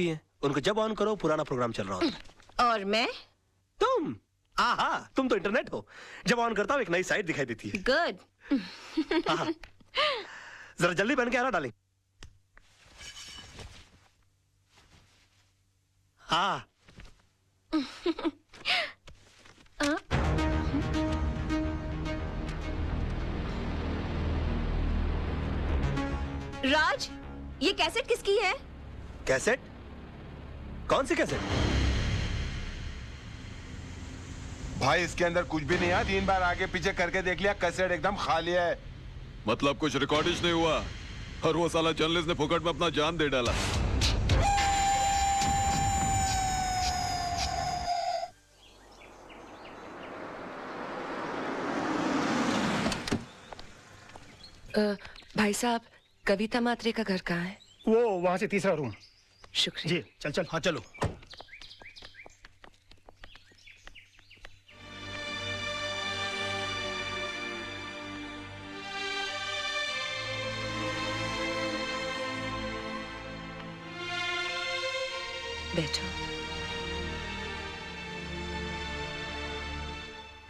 होती हैं, उनको जब ऑन करो पुराना प्रोग्राम चल रहा होता है। और मैं? तुम? आहा, तुम तो इंटरनेट हो। जब ऑन करता हूँ एक नई साइट दिखाई देती है। गुड। जरा जल्दी पहन के आना डालें। हाँ। राज, ये कैसेट किसकी है? कैसेट? कौन सी कैसेट? भाई इसके अंदर कुछ भी नहीं है, 3 बार आगे पीछे करके देख लिया, कैसेट एकदम खाली है। मतलब कुछ रिकॉर्डिश नहीं हुआ और वो साला जर्नलिस्ट ने फुकट में अपना जान दे डाला। भाई साहब, कविता मात्रे का घर कहाँ है? वो वहां से तीसरा रूम। शुक्रिया जी, चल चल। हाँ चलो। बैठो।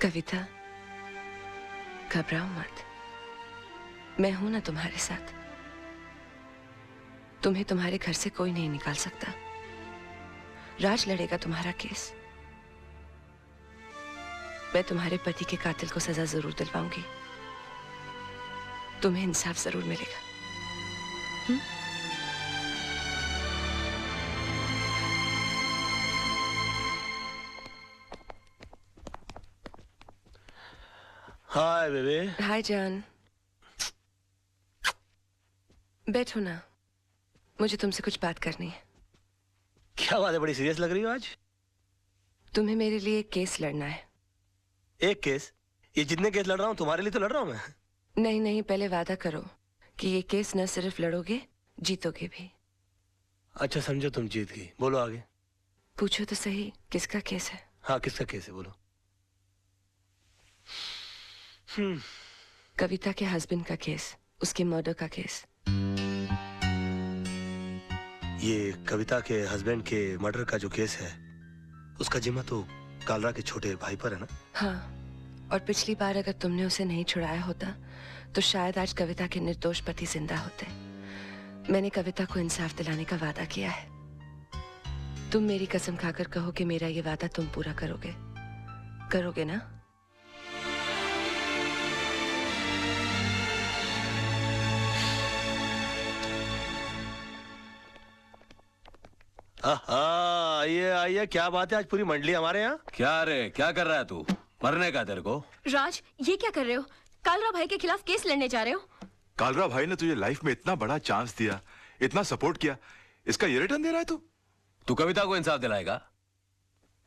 कविता, घबराओ मत, मैं हूं ना तुम्हारे साथ। तुम्हें तुम्हारे घर से कोई नहीं निकाल सकता। राज लड़ेगा तुम्हारा केस। मैं तुम्हारे पति के कातिल को सजा जरूर दिलवाऊंगी। तुम्हें इंसाफ जरूर मिलेगा। हाय बेबे। हाय जान। बैठो ना, मुझे तुमसे कुछ बात करनी है। क्या बात है, बड़ी सीरियस लग रही हो आज। तुम्हें मेरे लिए एक केस लड़ना है। एक केस? ये जितने केस लड़ रहा हूँ तुम्हारे लिए तो लड़ रहा हूँ मैं। नहीं नहीं, पहले वादा करो कि ये केस न सिर्फ लड़ोगे, जीतोगे भी। अच्छा समझो तुम जीत गई, बोलो आगे। पूछो तो सही, किसका केस है? हाँ किसका केस है, बोलो। कविता के हस्बैंड का केस, उसके मर्डर का केस। ये कविता के हस्बैंड के मर्डर का जो केस है, उसका जिम्मा तो कालरा के छोटे भाई पर है ना? हाँ, और पिछली बार अगर तुमने उसे नहीं छुड़ाया होता तो शायद आज कविता के निर्दोष पति जिंदा होते। मैंने कविता को इंसाफ दिलाने का वादा किया है। तुम मेरी कसम खाकर कहो कि मेरा ये वादा तुम पूरा करोगे। करोगे ना? आइए आइए, क्या बात है, आज पूरी मंडली हमारे यहाँ। क्या रे, क्या कर रहा है तू? मरने का तेरे को? राज, ये क्या कर रहे हो? कालरा भाई के खिलाफ केस लड़ने जा रहे हो? कालरा भाई ने तुझे लाइफ में इतना बड़ा चांस दिया, इतना सपोर्ट किया, इसका ये रिटर्न दे रहा है तू? तू कविता को इंसाफ दिलाएगा?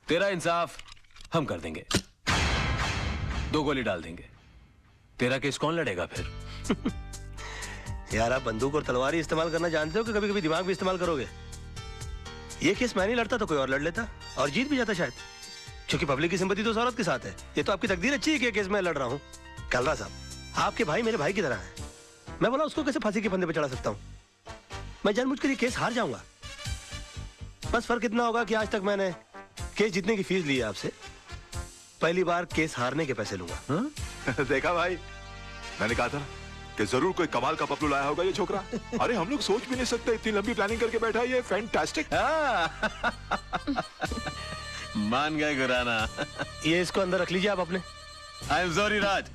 तेरा इंसाफ हम कर देंगे। 2 गोली डाल देंगे। तेरा केस कौन लड़ेगा फिर? यार आप बंदूक और तलवार ही इस्तेमाल करना जानते हो कि कभी कभी दिमाग भी इस्तेमाल करोगे? ये केस मैं नहीं लड़ता तो कोई और लड़ लेता और जीत भी जाता शायद, क्योंकि पब्लिक की सिंपैथी तो उस औरत के साथ है। ये तो आपकी तकदीर अच्छी है कि ये केस मैं लड़ रहा हूँ। कालरा साहब, आपके भाई मेरे भाई की तरह है। मैं बोला उसको कैसे फांसी के फंदे पे चढ़ा सकता हूँ? मैं जानबूझकर ये केस हार जाऊंगा। बस फर्क इतना होगा कि आज तक मैंने केस जीतने की फीस ली है आपसे, पहली बार केस हारने के पैसे लूंगा। देखा भाई, मैंने कहा था कि जरूर कोई कमाल का पपलू लाया होगा ये छोकरा। अरे हम लोग सोच भी नहीं सकते, इतनी लंबी प्लानिंग करके बैठा है ये। फैंटास्टिक। मान गए गुराना। ये इसको अंदर रख लीजिए आप अपने। आई एम सॉरी राज,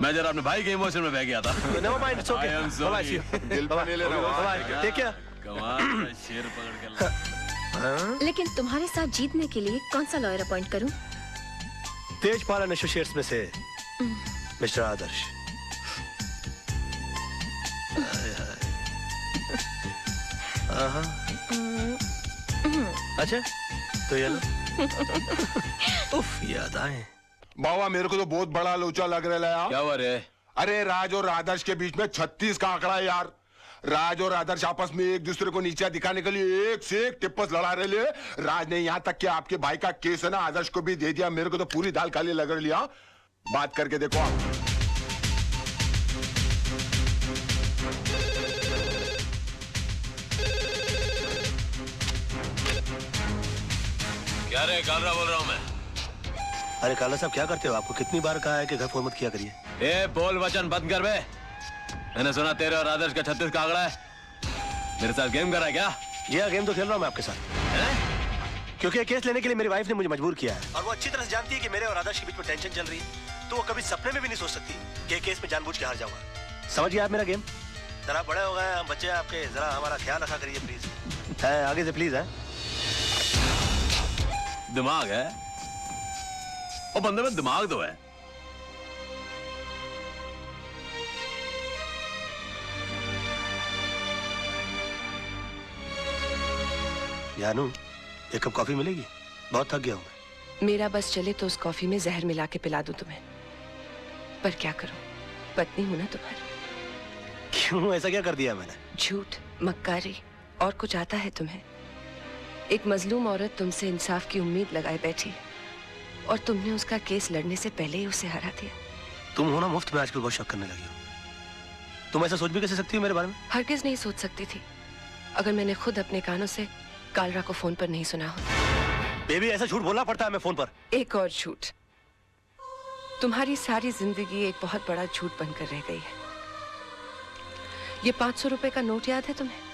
मैं जरा अपने भाई के इमोशन में बह गया था। Never mind, it's okay. I am sorry. दिल पे नहीं ले रहा हूँ। ठीक है। कमाल का शेर पकड़ के। लेकिन तुम्हारे साथ जीतने के लिए कौन सा लॉयर अपॉइंट करूं? तेजपाल एसोसिएट्स में से मिस्टर आदर्श। अच्छा तो ये लो। उफ, याद आए। बाबा मेरे को तो बहुत बड़ा लोचा लग रहा है यार। क्या हुआ रे? अरे राज और आदर्श के बीच में 36 का आंकड़ा है यार। राज और आदर्श आपस में एक दूसरे को नीचा दिखाने के लिए एक से एक टिप्पस लड़ा रहे। राज ने यहाँ तक कि आपके भाई का केस है ना आदर्श को भी दे दिया। मेरे को तो पूरी दाल काली लग रही है। बात करके देखो आप। क्या रे कालरा बोल रहा हूँ मैं। अरे काला साहब क्या करते हो? आपको कितनी बार कहा है कि घर फोन मत किया करिए। ए बोल वचन बंद कर बे। मैंने सुना तेरे और आदर्श का 36 का आंकड़ा है। मेरे साथ गेम कर रहा है क्या? जी हाँ, गेम तो खेल रहा हूँ मैं आपके साथ। क्योंकि केस लेने के लिए मेरी वाइफ ने मुझे मजबूर किया है और वो अच्छी तरह से जानती है कि मेरे और आदर्श के बीच में टेंशन चल रही है, तो वो कभी सपने में भी नहीं सोच सकती कि केस में जानबूझ के हार जाऊंगा। समझ गया आप मेरा गेम? जरा बड़े हो गए हम बच्चे आपके, जरा हमारा ख्याल रखा करिए प्लीज। है आगे से प्लीज है। दिमाग है और बंदे में दिमाग तो है। जानू एक कप कॉफी मिलेगी? बहुत थक गया हूं मैं। मेरा बस चले तो उस कॉफी में जहर मिला के पिला दूं तुम्हें, पर क्या करूं, पत्नी हूं ना तुम्हारी। क्यों, ऐसा क्या कर दिया मैंने? झूठ, मक्कारी और कुछ आता है तुम्हें? एक मजलूम औरत तुमसे इंसाफ की उम्मीद लगाए बैठी है और तुमने उसका केस लड़ने से पहले ही उसे हरा दिया। तुम हो ना मुफ्त में आजकल बहुत शक करने लगी हो। तुम ऐसा सोच भी कैसे सकती हो मेरे बारे में? हरगिज नहीं सोच सकती थी अगर मैंने खुद अपने कानों से कालरा को फोन पर नहीं सुना होता। बेबी ऐसा झूठ बोलना पड़ता है मैं फोन पर? एक और झूठ। तुम्हारी सारी जिंदगी एक बहुत बड़ा झूठ बनकर रह गई है। ये 500 रुपए का नोट याद है तुम्हें?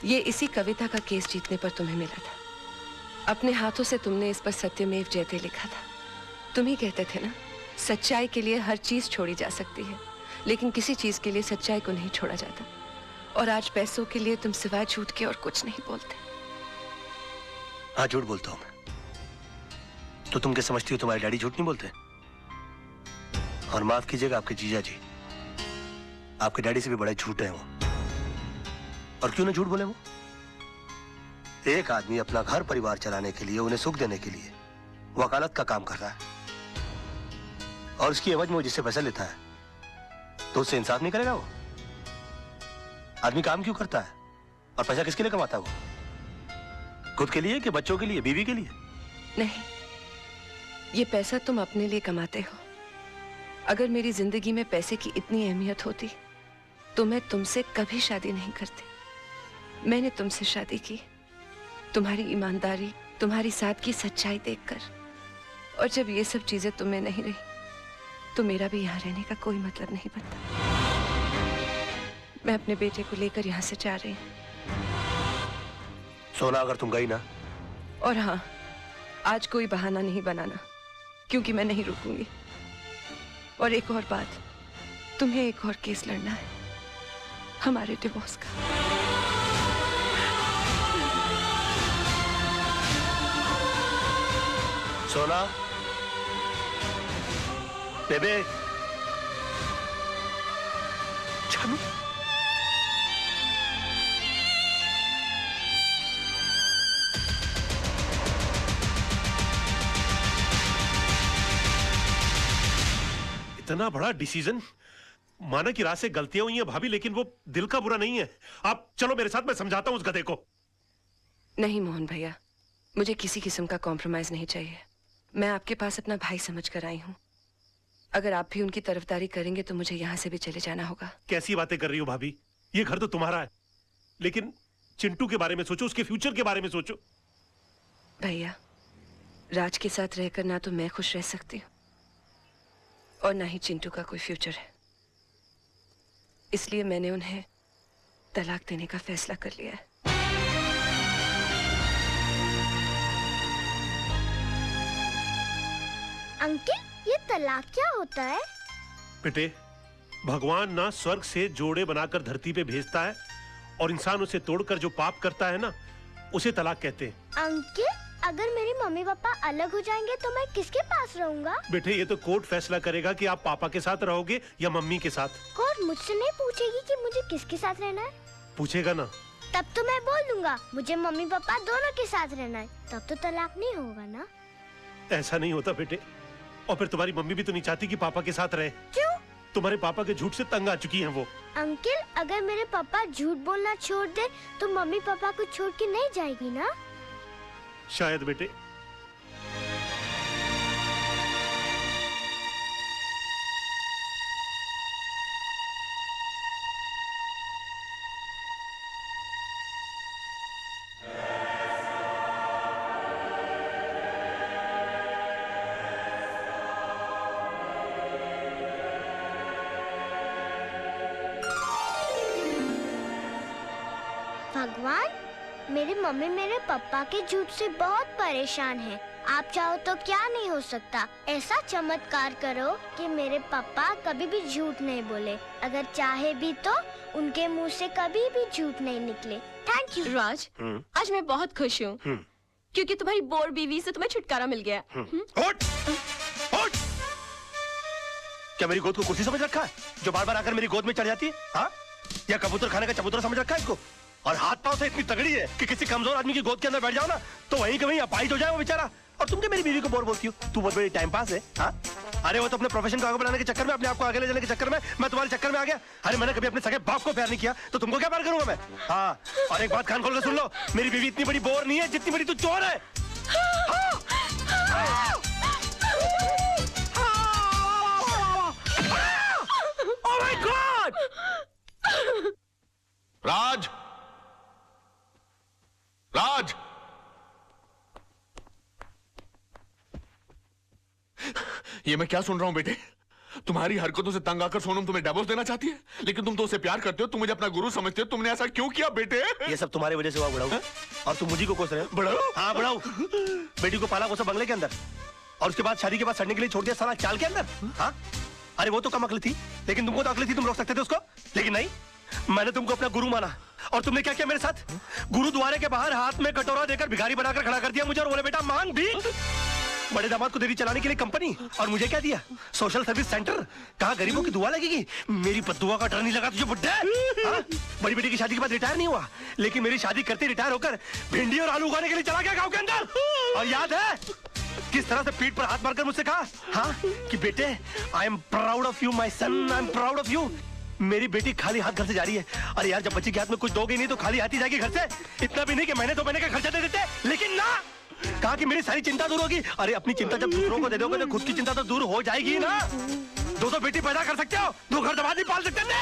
ये इसी कविता का केस जीतने पर तुम्हें मिला था। अपने हाथों से तुमने इस पर सत्यमेव जयते लिखा था। तुम ही कहते थे ना, सच्चाई के लिए हर चीज छोड़ी जा सकती है, लेकिन किसी चीज के लिए सच्चाई को नहीं छोड़ा जाता। और आज पैसों के लिए तुम सिवाय झूठ के और कुछ नहीं बोलते। हाँ झूठ बोलता हूं मैं। तो तुम क्या समझती हो तुम्हारे डैडी झूठ नहीं बोलते? और माफ कीजिएगा आपके जीजा जी, आपके डैडी से भी बड़े झूठे हैं वो। और क्यों ना झूठ बोले वो? एक आदमी अपना घर परिवार चलाने के लिए, उन्हें सुख देने के लिए वकालत का काम कर रहा है और उसकी एवज में वो जिससे पैसा लेता है तो उससे इंसाफ नहीं करेगा वो? आदमी काम क्यों करता है और पैसा किसके लिए कमाता है वो? खुद के लिए कि बच्चों के लिए, बीवी के लिए? नहीं, ये पैसा तुम अपने लिए कमाते हो। अगर मेरी जिंदगी में पैसे की इतनी अहमियत होती तो मैं तुमसे कभी शादी नहीं करती। मैंने तुमसे शादी की तुम्हारी ईमानदारी, तुम्हारी सादगी, सच्चाई देखकर। और जब ये सब चीजें तुम्हें नहीं रही तो मेरा भी यहाँ रहने का कोई मतलब नहीं बनता। मैं अपने बेटे को लेकर यहाँ से जा रही हूँ। सोना अगर तुम गई ना, और हाँ, आज कोई बहाना नहीं बनाना, क्योंकि मैं नहीं रुकूंगी। और एक और बात, तुम्हें एक और केस लड़ना है, हमारे डिवोर्स का। सोना, बेबे, जानू, इतना बड़ा डिसीजन। माना कि रात से गलतियां हुई हैं भाभी, लेकिन वो दिल का बुरा नहीं है। आप चलो मेरे साथ, मैं समझाता हूं उस गधे को। नहीं मोहन भैया, मुझे किसी किस्म का कॉम्प्रोमाइज नहीं चाहिए। मैं आपके पास अपना भाई समझ कर आई हूँ। अगर आप भी उनकी तरफदारी करेंगे तो मुझे यहाँ से भी चले जाना होगा। कैसी बातें कर रही हो भाभी? ये घर तो तुम्हारा है, लेकिन चिंटू के बारे में सोचो, उसके फ्यूचर के बारे में सोचो। भैया, राज के साथ रहकर ना तो मैं खुश रह सकती हूँ और ना ही चिंटू का कोई फ्यूचर है। इसलिए मैंने उन्हें तलाक देने का फैसला कर लिया है। अंकल, ये तलाक क्या होता है? बेटे, भगवान ना स्वर्ग से जोड़े बनाकर धरती पे भेजता है और इंसान उसे तोड़कर जो पाप करता है ना, उसे तलाक कहते हैं। अंकल, अगर मेरे मम्मी पापा अलग हो जाएंगे तो मैं किसके पास रहूंगा? बेटे, ये तो कोर्ट फैसला करेगा कि आप पापा के साथ रहोगे या मम्मी के साथ। कोर्ट मुझसे नहीं पूछेगी कि मुझे किसके साथ रहना है? पूछेगा ना। तब तो मैं बोल दूंगा मुझे मम्मी पापा दोनों के साथ रहना है। तब तो तलाक नहीं होगा ना? ऐसा नहीं होता बेटे। और फिर तुम्हारी मम्मी भी तो नहीं चाहती कि पापा के साथ रहे। क्यों? तुम्हारे पापा के झूठ से तंग आ चुकी हैं वो। अंकल, अगर मेरे पापा झूठ बोलना छोड़ दे तो मम्मी पापा को छोड़ के नहीं जाएगी ना? शायद बेटे। भगवान, मेरी मम्मी मेरे पापा के झूठ से बहुत परेशान है। आप चाहो तो क्या नहीं हो सकता। ऐसा चमत्कार करो कि मेरे पापा कभी भी झूठ नहीं बोले। अगर चाहे भी तो उनके मुंह से कभी भी झूठ नहीं निकले। Thank you. राज, आज मैं बहुत खुश हूँ क्योंकि तुम्हारी बोर बीवी से तुम्हें छुटकारा मिल गया। उठ! उठ! क्या मेरी गोद को कुर्सी समझ रखा है जो बार बार आकर मेरी गोद में चढ़ जाती है? हाँ? या कबूतर खाने का चबूतरा समझ रखा है इसको? और हाथ पांव से इतनी तगड़ी है कि किसी कमजोर आदमी की गोद के अंदर बैठ जाओ ना तो वहीं के वहीं अपाहिज हो जाए वो बेचारा। और तुम क्या मेरी बीवी को बोर बोलती हो? तू बहुत बड़ी टाइम पास है। हाँ? अरे वो तो अपने प्रोफेशन को आगे बढ़ाने के चक्कर में, अपने आप को आगे ले जाने के चक्कर में मैं तुम्हारे चक्कर में आ गया। अरे मैंने कभी अपने सगे बाप को प्यार नहीं किया तो तुमको क्या प्यार करूंगा मैं? हाँ, और एक बात कान खोल कर सुन लो, मेरी बीवी इतनी बड़ी बोर नहीं है जितनी बड़ी तू चोर है। Oh my God! राज, राज, ये मैं क्या सुन रहा हूं बेटे? तुम्हारी हरकतों से तंग आकर सोनम तुम्हें डिवोर्स देना चाहती है, लेकिन तुम तो उसे प्यार करते हो, तुम मुझे अपना गुरु समझते हो। तुमने ऐसा क्यों किया बेटे? ये सब तुम्हारी वजह से हुआ बड़ाऊ। और तुम मुझे को कोस रहे हो? बड़ाऊ? हाँ बड़ाऊ। बेटी को पाला कोसा बंगले के अंदर और उसके बाद शादी के बाद सड़ने के लिए छोड़ दिया साला चाल के अंदर। हाँ? अरे वो तो कम अकल थी, लेकिन तुमको तो अकल थी, तुम रोक सकते थे उसको। लेकिन नहीं, मैंने तुमको अपना गुरु माना और तुमने क्या किया मेरे साथ? गुरुद्वारे के बाहर हाथ में कटोरा देकर भिखारी बनाकर खड़ा कर दिया मुझे और बोले बेटा मांग भीख। बड़े दामाद को देवी चलाने के लिए कंपनी और मुझे क्या दिया? Social service centre. कहाँ गरीबों की दुआ लगेगी? मेरी बद्दुआ का डर नहीं लगा तुझे बुड्ढे? हाँ? बड़ी बेटी की शादी के बाद रिटायर नहीं हुआ, लेकिन मेरी शादी करते रिटायर होकर भिंडी और आलू उगाने के लिए चला गया गाँव के अंदर। और याद है किस तरह से पीठ पर हाथ मारकर मुझसे कहा, हाँ, कि बेटे I am proud of you my son, I am proud of you. मेरी बेटी खाली हाथ घर से जा रही है। अरे यार, जब बच्ची के हाथ में कुछ दोगे नहीं तो खाली हाथ ही जाएगी घर से। इतना भी नहीं कि महीने 2 महीने का खर्चा दे देते, लेकिन ना, कहा कि मेरी सारी चिंता दूर होगी। अरे अपनी चिंता जब दूसरों को दे दोगे तो खुद की चिंता तो दूर हो जाएगी ना। 2 बेटी पैदा कर सकते हो, 2 घर दबा नहीं पाल सकते थे।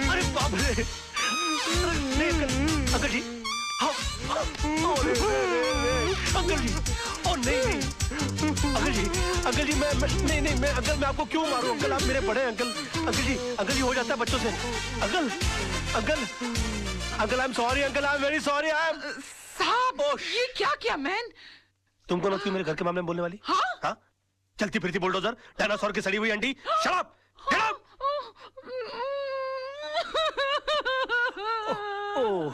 अरे बाप रे, अंकल जी, अंकल जी, ओ नहीं, अंकल जी, मैं नहीं, मैं अंकल, मैं आपको क्यों मारूं अंकल? आप मेरे बड़े अंकल जी हो जाता है बच्चों से। Uncle I am sorry, uncle I am very sorry. I am साहब, ये क्या किया मैन? तुमको ना क्यों मेरे घर के मामले में बोलने वाली? हाँ? चलती फिरती बुलडोजर, डायनासोर की सड़ी हुई अंडी। Shut up, get out. Oh,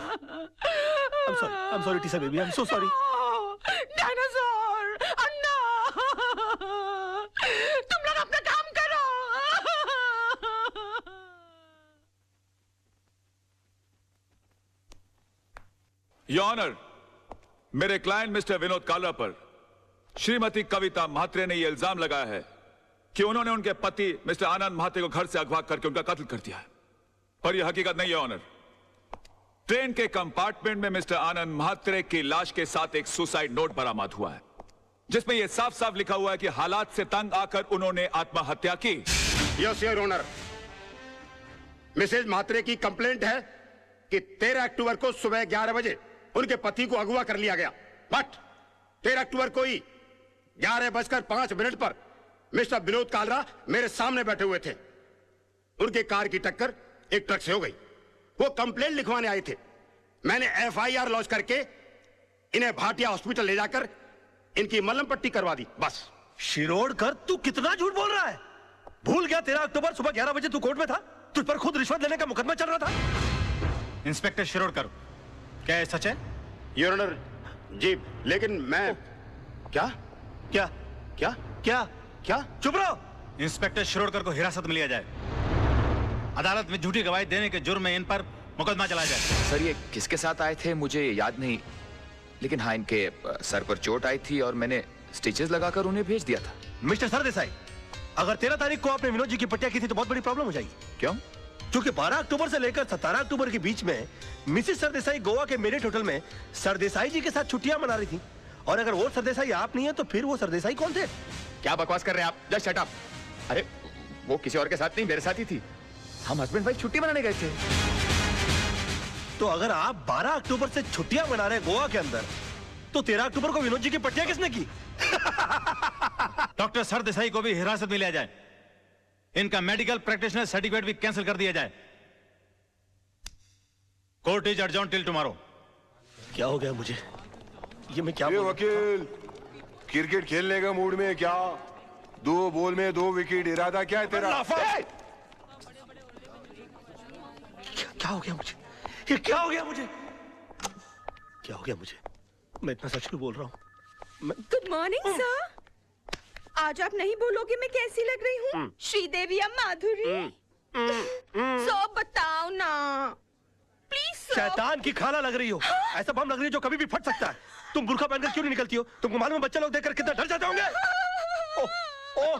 I'm sorry, Tisa baby. I'm so sorry. Dinosaur, अन्ना, तुम लोग अपना काम करो। योर ऑनर, मेरे क्लाइंट मिस्टर विनोद कालरा पर श्रीमती कविता म्हात्रे ने यह इल्जाम लगाया है कि उन्होंने उनके पति मिस्टर आनंद म्हात्रे को घर से अगवा करके उनका कत्ल कर दिया है। पर यह हकीकत नहीं है ऑनर। ट्रेन के कंपार्टमेंट में मिस्टर आनंद म्हात्रे की लाश के साथ एक सुसाइड नोट बरामद हुआ है, जिसमें यह साफ साफ लिखा हुआ है कि हालात से तंग आकर उन्होंने आत्महत्या की। Yes your honour, Mrs Mhatre की कंप्लेंट है कि 13 अक्टूबर को सुबह 11 बजे उनके पति को अगवा कर लिया गया। बट 13 अक्टूबर को ही 11:05 पर मिस्टर विनोद कालरा मेरे सामने बैठे हुए थे। उनके कार की टक्कर एक ट्रक से हो गई। वो कंप्लेंट लिखवाने आए थे। मैंने FIR लॉन्च करके इन्हें भाटिया हॉस्पिटल ले जाकर इनकी मलहम पट्टी करवा दी, बस। शिरोडकर, तू कितना झूठ बोल रहा है? भूल गया 13 अक्टूबर सुबह 11 बजे तू कोर्ट में था? तुझ पर खुद रिश्वत लेने का मुकदमा चल रहा था। इंस्पेक्टर शिरोडकर, क्या ये सच है? योर ऑनर जी, लेकिन मैं क्या क्या क्या क्या क्या चुप रहो। इंस्पेक्टर शिरोडकर को हिरासत में लिया जाए। अदालत में झूठी गवाही देने के जुर्म में इन पर मुकदमा चलाया जाए। सर, ये किसके साथ आए थे मुझे याद नहीं, लेकिन हाँ, इनके सर पर चोट आई थी और मैंने स्टिचेस लगाकर उन्हें भेज दिया था। मिस्टर सरदेसाई, अगर 13 तारीख को आपने विनोद जी की पट्टिया की थी तो बहुत बड़ी प्रॉब्लम हो जाएगी। क्यों? क्योंकि 12 अक्टूबर से लेकर 17 अक्टूबर के बीच में मिसेस सरदेसाई गोवा के मेरिट होटल में सरदेसाई जी के साथ छुट्टियां मना रही थी। और अगर वो सरदेसाई आप नहीं है तो फिर वो सरदेसाई कौन थे? क्या बकवास कर रहे हैं आप? Just shut up. अरे वो किसी और के साथ नहीं, मेरे साथ ही थी। हम हस्बैंड वाइफ छुट्टी मनाने गए थे। तो अगर आप 12 अक्टूबर से छुट्टियां मना रहे गोवा के अंदर तो 13 अक्टूबर को विनोद जी की पट्टियां किसने की? डॉक्टर सरदेसाई को भी हिरासत में लिया जाए, इनका मेडिकल प्रैक्टिशनर सर्टिफिकेट भी कैंसिल कर दिया जाए। Court is adjourn till tomorrow. क्या हो गया मुझे? ये मैं क्या वकील क्रिकेट खेलने का मूड में क्या? 2 बॉल में 2 विकेट, इरादा क्या है तेरा? क्या हो गया मुझे? ये क्या हो गया मुझे? क्या हो गया मुझे? मैं इतना सच क्यों बोल रहा हूँ? Good morning sir. आज आप नहीं बोलोगे मैं कैसी लग रही हूँ? श्रीदेवी या माधुरी? सब बताओ ना प्लीज। शैतान की खाला लग रही हो। ऐसा बम लग रही है जो कभी भी फट सकता है। तुम बुर्का पहनकर क्यों नहीं निकलती हो? तुमको मालूम है बच्चे लोग देखकर कितना डर जाते होंगे। ओह